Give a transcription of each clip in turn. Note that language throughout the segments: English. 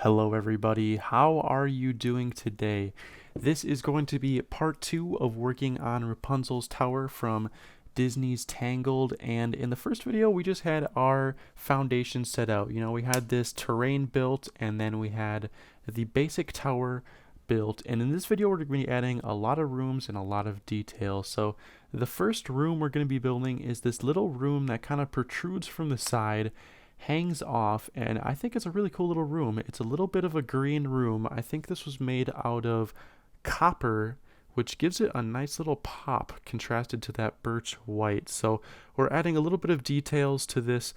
Hello everybody, how are you doing today? This is going to be part 2 of working on Rapunzel's tower from Disney's Tangled, and in the first video we just had our foundation set out. We had this terrain built and then we had the basic tower built, and in this video we're going to be adding a lot of rooms and a lot of detail. So the first room we're going to be building is this little room that kind of protrudes from the side, hangs off, and I think it's a really cool little room. It's a little bit of a green room. I think this was made out of copper, which gives it a nice little pop contrasted to that birch white. So we're adding a little bit of details to this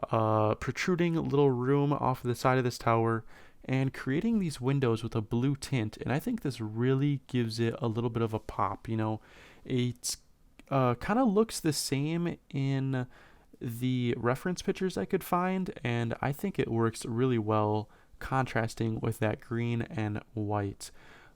protruding little room off the side of this tower and creating these windows with a blue tint, and I think this really gives it a little bit of a pop. It's kind of looks the same in the reference pictures I could find, and I think it works really well contrasting with that green and white.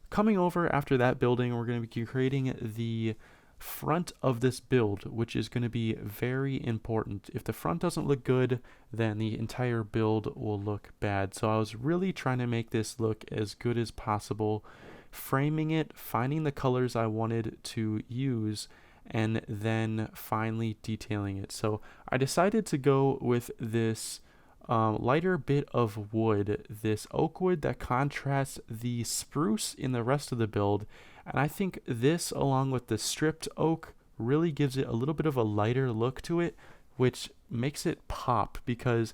Coming over after that building, we're going to be creating the front of this build, which is going to be very important. If the front doesn't look good, then the entire build will look bad. So I was really trying to make this look as good as possible, framing it, finding the colors I wanted to use, and then finally detailing it. So I decided to go with this lighter bit of wood, this oak wood that contrasts the spruce in the rest of the build, and I think this, along with the stripped oak, really gives it a little bit of a lighter look to it, which makes it pop. Because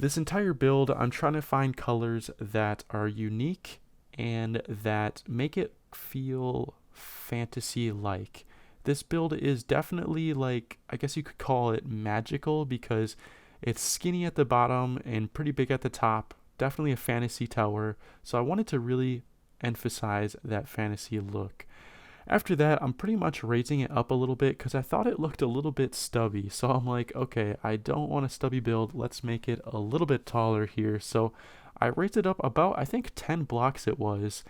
this entire build, I'm trying to find colors that are unique and that make it feel fantasy-like. This build is definitely, like, I guess you could call it magical, because it's skinny at the bottom and pretty big at the top. Definitely a fantasy tower, so I wanted to really emphasize that fantasy look. After that, I'm pretty much raising it up a little bit because I thought it looked a little bit stubby. So I'm like, okay, I don't want a stubby build. Let's make it a little bit taller here. So I raised it up about, I think, 10 blocks it was.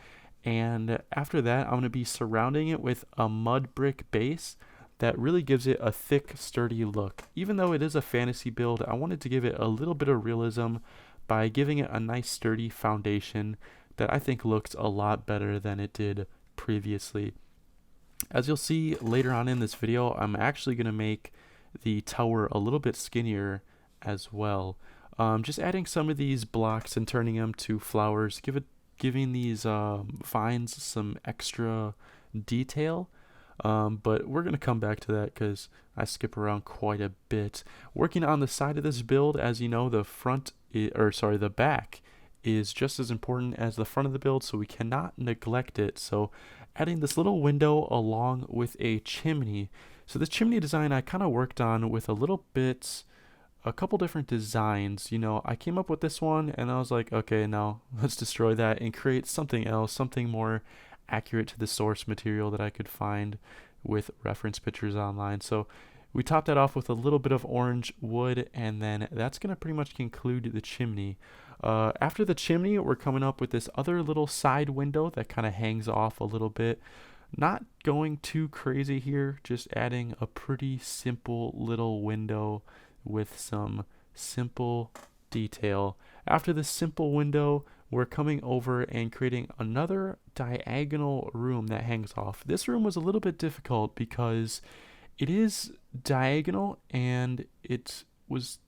And after that, I'm going to be surrounding it with a mud brick base that really gives it a thick, sturdy look. Even though it is a fantasy build, I wanted to give it a little bit of realism by giving it a nice, sturdy foundation that I think looks a lot better than it did previously. As you'll see later on in this video, I'm actually going to make the tower a little bit skinnier as well. Just adding some of these blocks and turning them to flowers, giving these vines some extra detail. But we're going to come back to that because I skip around quite a bit. Working on the side of this build, as you know, the back is just as important as the front of the build, so we cannot neglect it. So adding this little window along with a chimney. So this chimney design I kind of worked on with a couple different designs. I came up with this one and I was like, okay, now let's destroy that and create something else, something more accurate to the source material that I could find with reference pictures online. So we topped that off with a little bit of orange wood, and then that's going to pretty much conclude the chimney. After the chimney, we're coming up with this other little side window that kind of hangs off a little bit. Not going too crazy here, just adding a pretty simple little window with some simple detail. After this simple window, we're coming over and creating another diagonal room that hangs off. This room was a little bit difficult because it is diagonal, and it was,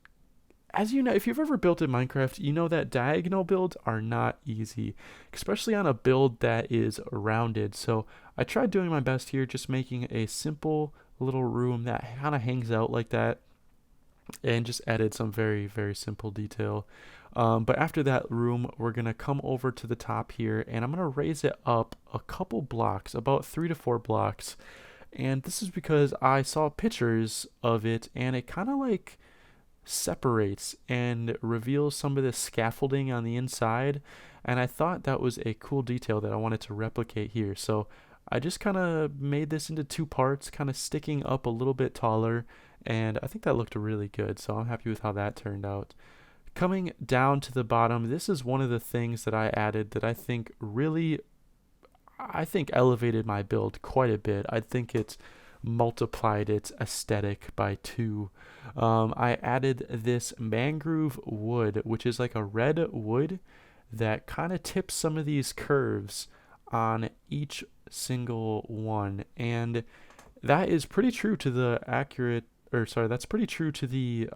as you know, if you've ever built in Minecraft, you know that diagonal builds are not easy, especially on a build that is rounded. So I tried doing my best here, just making a simple little room that kind of hangs out like that, and just added some very, very simple detail. But after that room, we're going to come over to the top here, and I'm going to raise it up a couple blocks, about 3 to 4 blocks. And this is because I saw pictures of it, and it kind of like separates and reveals some of the scaffolding on the inside, and I thought that was a cool detail that I wanted to replicate here. So I just kind of made this into 2 parts, kind of sticking up a little bit taller, and I think that looked really good, so I'm happy with how that turned out. Coming down to the bottom, this is one of the things that I added that I think elevated my build quite a bit. I think it's multiplied its aesthetic by 2. I added this mangrove wood, which is like a red wood that kind of tips some of these curves on each single one. And that is pretty true to the accurate, or sorry, that's pretty true to the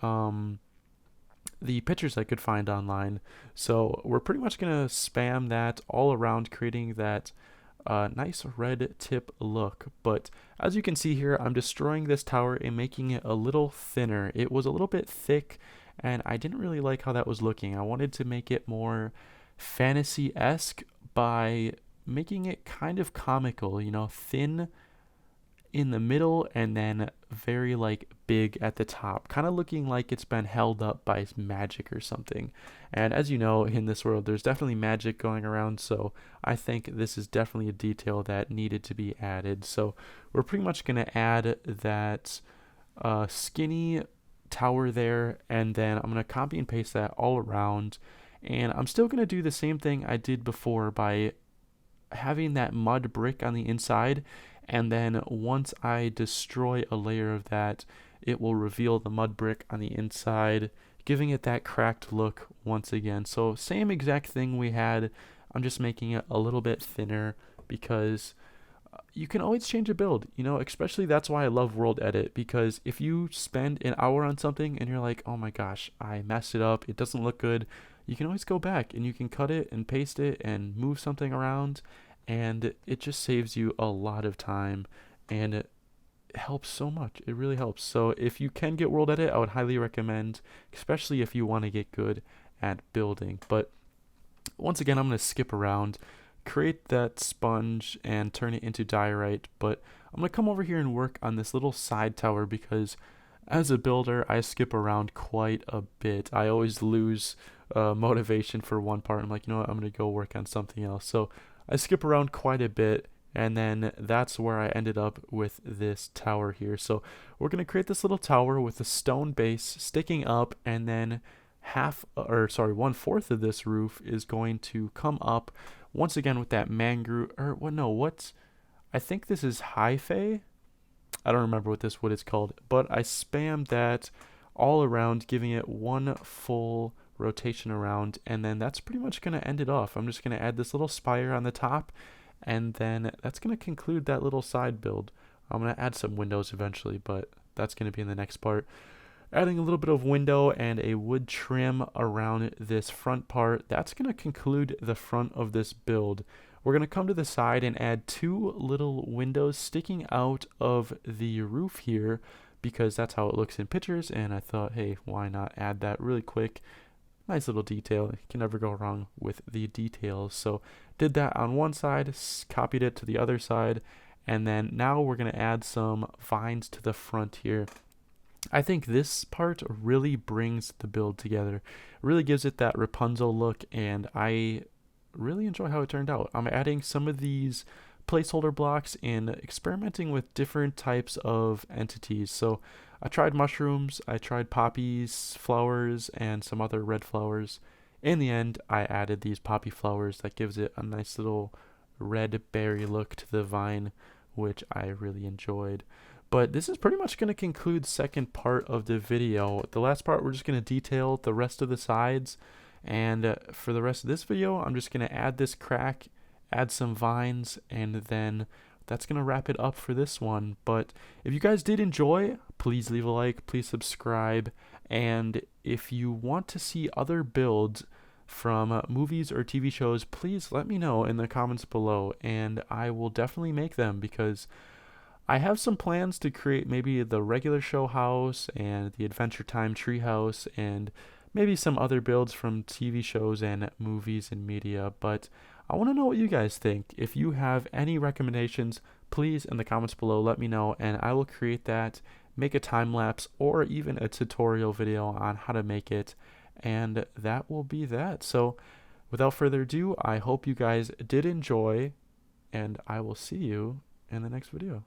pictures I could find online. So we're pretty much going to spam that all around, creating that nice red tip look. But as you can see here, I'm destroying this tower and making it a little thinner. It was a little bit thick, and I didn't really like how that was looking. I wanted to make it more fantasy-esque by making it kind of comical, you know, thin in the middle and then very like big at the top, kind of looking like it's been held up by magic or something. And as you know, in this world there's definitely magic going around, so I think this is definitely a detail that needed to be added. So we're pretty much going to add that skinny tower there, and then I'm going to copy and paste that all around. And I'm still going to do the same thing I did before by having that mud brick on the inside, and then once I destroy a layer of that, it will reveal the mud brick on the inside, giving it that cracked look once again. So same exact thing we had, I'm just making it a little bit thinner because you can always change a build, you know, especially that's why I love World Edit, because if you spend an hour on something and you're like, oh my gosh, I messed it up, it doesn't look good, you can always go back and you can cut it and paste it and move something around, and it just saves you a lot of time, and it helps so much. It really helps. So if you can get World Edit, I would highly recommend, especially if you want to get good at building. But once again, I'm going to skip around, create that sponge and turn it into diorite, but I'm going to come over here and work on this little side tower because as a builder, I skip around quite a bit. I always lose motivation for one part. I'm like, you know what, I'm going to go work on something else. So I skip around quite a bit, and then that's where I ended up with this tower here. So we're going to create this little tower with a stone base sticking up, and then 1/4 of this roof is going to come up once again with that mangrove, or what, no, what's, I think this is hyphae. I don't remember what this wood is called, but I spammed that all around, giving it one full rotation around, and then that's pretty much going to end it off. I'm just going to add this little spire on the top, and then that's going to conclude that little side build. I'm going to add some windows eventually, but that's going to be in the next part. Adding a little bit of window and a wood trim around this front part, that's going to conclude the front of this build. We're going to come to the side and add 2 little windows sticking out of the roof here because that's how it looks in pictures, and I thought, hey, why not add that really quick? Nice little detail. You can never go wrong with the details. So did that on one side, copied it to the other side, and then now we're going to add some vines to the front here. I think this part really brings the build together, really gives it that Rapunzel look, and I really enjoy how it turned out. I'm adding some of these placeholder blocks and experimenting with different types of entities. So I tried mushrooms, I tried poppies, flowers, and some other red flowers. In the end, I added these poppy flowers that gives it a nice little red berry look to the vine, which I really enjoyed. But this is pretty much going to conclude the second part of the video. The last part, we're just going to detail the rest of the sides. And for the rest of this video, I'm just going to add this crack, add some vines, and then that's going to wrap it up for this one. But if you guys did enjoy, please leave a like, please subscribe. And if you want to see other builds from movies or TV shows, please let me know in the comments below, and I will definitely make them, because I have some plans to create maybe the regular show house and the Adventure Time treehouse and maybe some other builds from TV shows and movies and media. But I want to know what you guys think. If you have any recommendations, please in the comments below let me know, and I will create that, make a time lapse or even a tutorial video on how to make it, and that will be that. So without further ado, I hope you guys did enjoy, and I will see you in the next video.